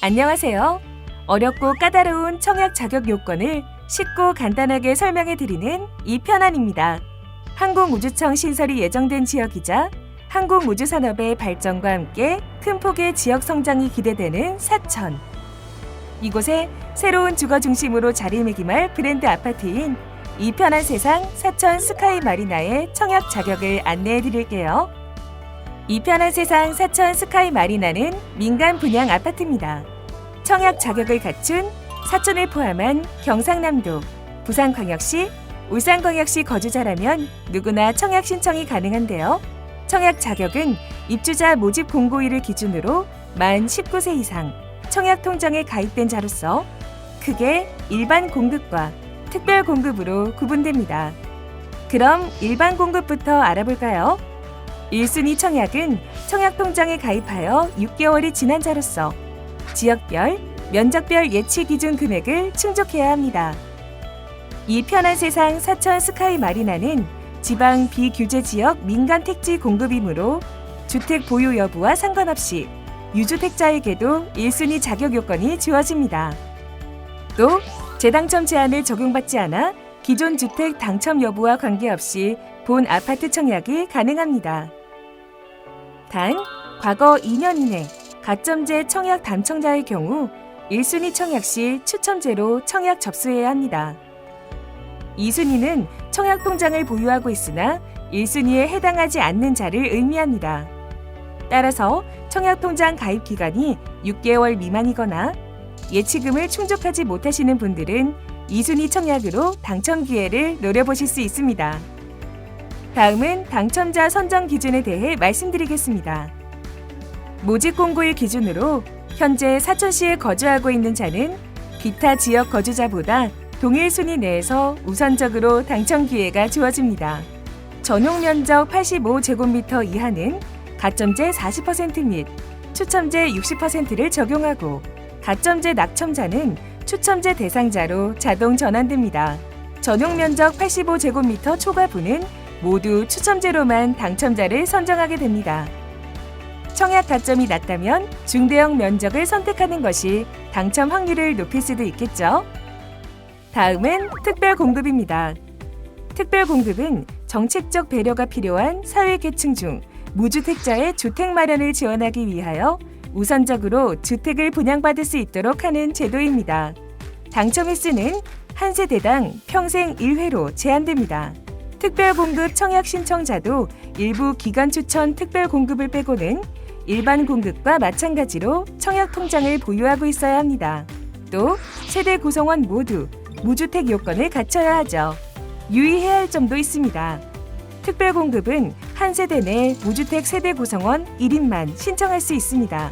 안녕하세요. 어렵고 까다로운 청약 자격 요건을 쉽고 간단하게 설명해 드리는 이편안입니다. 항공우주청 신설이 예정된 지역이자 항공우주산업의 발전과 함께 큰 폭의 지역 성장이 기대되는 사천. 이곳에 새로운 주거 중심으로 자리매김할 브랜드 아파트인 이편한 세상 사천 스카이 마리나의 청약 자격을 안내해 드릴게요. 이편한 세상 사천 스카이 마리나는 민간 분양 아파트입니다. 청약 자격을 갖춘 사천을 포함한 경상남도, 부산광역시, 울산광역시 거주자라면 누구나 청약 신청이 가능한데요. 청약 자격은 입주자 모집 공고일을 기준으로 만 19세 이상 청약 통장에 가입된 자로서 크게 일반 공급과 특별 공급으로 구분됩니다. 그럼 일반 공급부터 알아볼까요? 1순위 청약은 청약 통장에 가입하여 6개월이 지난 자로서 지역별, 면적별 예치 기준 금액을 충족해야 합니다. 이 편한 세상 사천 스카이 마리나는 지방 비규제 지역 민간 택지 공급이므로 주택 보유 여부와 상관없이 유주택자에게도 1순위 자격 요건이 주어집니다. 또 재당첨 제한을 적용받지 않아 기존 주택 당첨 여부와 관계없이 본 아파트 청약이 가능합니다. 단, 과거 2년 이내 가점제 청약 당첨자의 경우 1순위 청약 시 추첨제로 청약 접수해야 합니다. 2순위는 청약 통장을 보유하고 있으나 1순위에 해당하지 않는 자를 의미합니다. 따라서 청약 통장 가입 기간이 6개월 미만이거나 예치금을 충족하지 못하시는 분들은 2순위 청약으로 당첨 기회를 노려보실 수 있습니다. 다음은 당첨자 선정 기준에 대해 말씀드리겠습니다. 모집 공고일 기준으로 현재 사천시에 거주하고 있는 자는 기타 지역 거주자보다 동일 순위 내에서 우선적으로 당첨 기회가 주어집니다. 전용 면적 85제곱미터 이하는 가점제 40% 및 추첨제 60%를 적용하고 가점제 낙첨자는 추첨제 대상자로 자동 전환됩니다. 전용 면적 85제곱미터 초과분은 모두 추첨제로만 당첨자를 선정하게 됩니다. 청약 가점이 낮다면 중대형 면적을 선택하는 것이 당첨 확률을 높일 수도 있겠죠. 다음은 특별 공급입니다. 특별 공급은 정책적 배려가 필요한 사회계층 중 무주택자의 주택 마련을 지원하기 위하여 우선적으로 주택을 분양받을 수 있도록 하는 제도입니다. 당첨 횟수는 한 세대당 평생 1회로 제한됩니다. 특별공급 청약 신청자도 일부 기간 추천 특별공급을 빼고는 일반 공급과 마찬가지로 청약 통장을 보유하고 있어야 합니다. 또 세대 구성원 모두 무주택 요건을 갖춰야 하죠. 유의해야 할 점도 있습니다. 특별공급은 한 세대 내 무주택 세대 구성원 1인만 신청할 수 있습니다.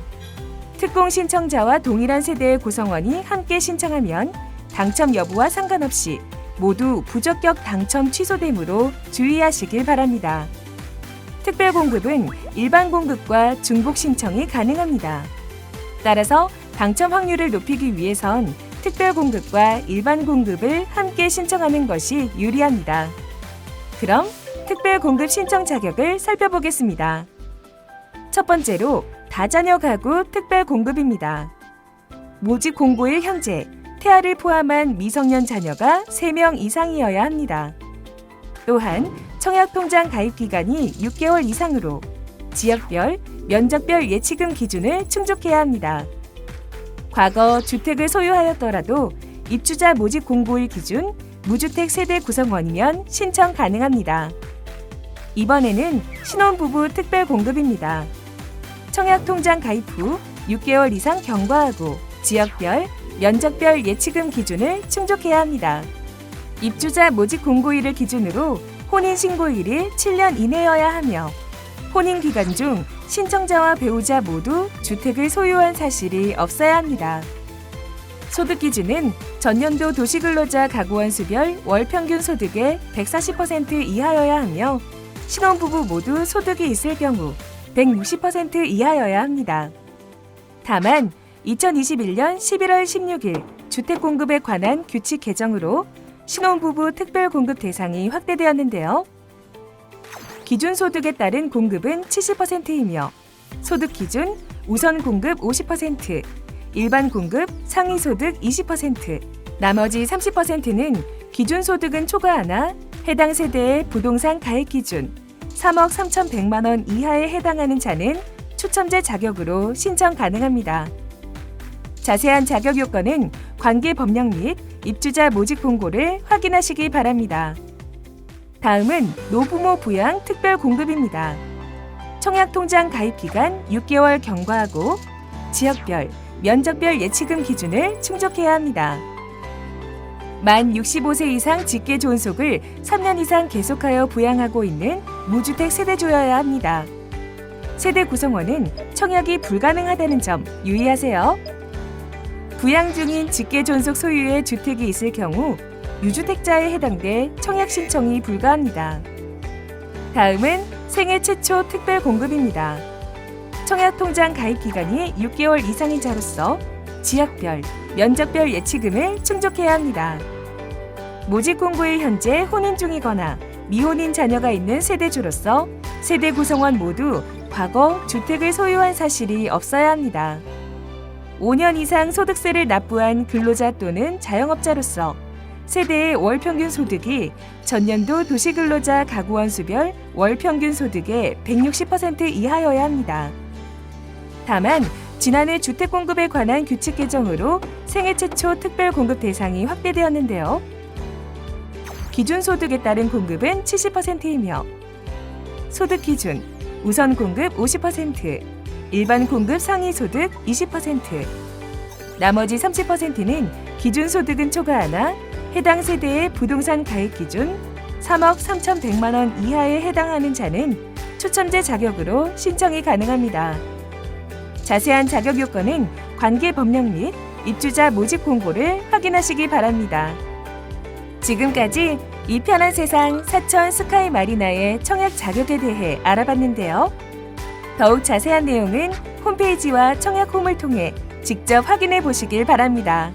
특공 신청자와 동일한 세대의 구성원이 함께 신청하면 당첨 여부와 상관없이 모두 부적격 당첨 취소되므로 주의하시길 바랍니다. 특별공급은 일반 공급과 중복 신청이 가능합니다. 따라서 당첨 확률을 높이기 위해선 특별공급과 일반 공급을 함께 신청하는 것이 유리합니다. 그럼 특별공급 신청 자격을 살펴보겠습니다. 첫 번째로 다자녀 가구 특별공급입니다. 모집 공고일 현재 태아를 포함한 미성년 자녀가 3명 이상이어야 합니다. 또한 청약통장 가입 기간이 6개월 이상으로 지역별, 면적별 예치금 기준을 충족해야 합니다. 과거 주택을 소유하였더라도 입주자 모집 공고일 기준 무주택 세대 구성원이면 신청 가능합니다. 이번에는 신혼부부 특별공급입니다. 청약통장 가입 후 6개월 이상 경과하고 지역별, 면적별 예치금 기준을 충족해야 합니다. 입주자 모집 공고일을 기준으로 혼인신고일이 7년 이내여야 하며 혼인기간 중 신청자와 배우자 모두 주택을 소유한 사실이 없어야 합니다. 소득 기준은 전년도 도시근로자 가구원 수별 월 평균 소득의 140% 이하여야 하며 신혼부부 모두 소득이 있을 경우 160% 이하여야 합니다. 다만 2021년 11월 16일 주택공급에 관한 규칙 개정으로 신혼부부 특별공급 대상이 확대되었는데요. 기준 소득에 따른 공급은 70%이며 소득 기준 우선 공급 50%, 일반 공급, 상위 소득 20%, 나머지 30%는 기준 소득은 초과하나 해당 세대의 부동산 가액 기준 3억 3,100만 원 이하에 해당하는 자는 추첨제 자격으로 신청 가능합니다. 자세한 자격 요건은 관계 법령 및 입주자 모집 공고를 확인하시기 바랍니다. 다음은 노부모 부양 특별 공급입니다. 청약통장 가입 기간 6개월 경과하고 지역별, 면적별 예치금 기준을 충족해야 합니다. 만 65세 이상 직계 존속을 3년 이상 계속하여 부양하고 있는 무주택 세대주여야 합니다. 세대 구성원은 청약이 불가능하다는 점 유의하세요. 부양 중인 직계 존속 소유의 주택이 있을 경우 유주택자에 해당돼 청약 신청이 불가합니다. 다음은 생애 최초 특별 공급입니다. 청약통장 가입 기간이 6개월 이상인 자로서 지역별, 면적별 예치금을 충족해야 합니다. 모집 공고일 현재 혼인 중이거나 미혼인 자녀가 있는 세대주로서 세대 구성원 모두 과거 주택을 소유한 사실이 없어야 합니다. 5년 이상 소득세를 납부한 근로자 또는 자영업자로서 세대의 월 평균 소득이 전년도 도시근로자 가구원 수별 월 평균 소득의 160% 이하여야 합니다. 다만 지난해 주택 공급에 관한 규칙 개정으로 생애 최초 특별 공급 대상이 확대되었는데요. 기준 소득에 따른 공급은 70%이며 소득 기준 우선 공급 50%, 일반 공급 상위 소득 20%, 나머지 30%는 기준 소득은 초과하나 해당 세대의 부동산 가액 기준 3억 3,100만 원 이하에 해당하는 자는 추첨제 자격으로 신청이 가능합니다. 자세한 자격 요건은 관계 법령 및 입주자 모집 공고를 확인하시기 바랍니다. 지금까지 이 편한 세상 사천 스카이 마리나의 청약 자격에 대해 알아봤는데요. 더욱 자세한 내용은 홈페이지와 청약홈을 통해 직접 확인해 보시길 바랍니다.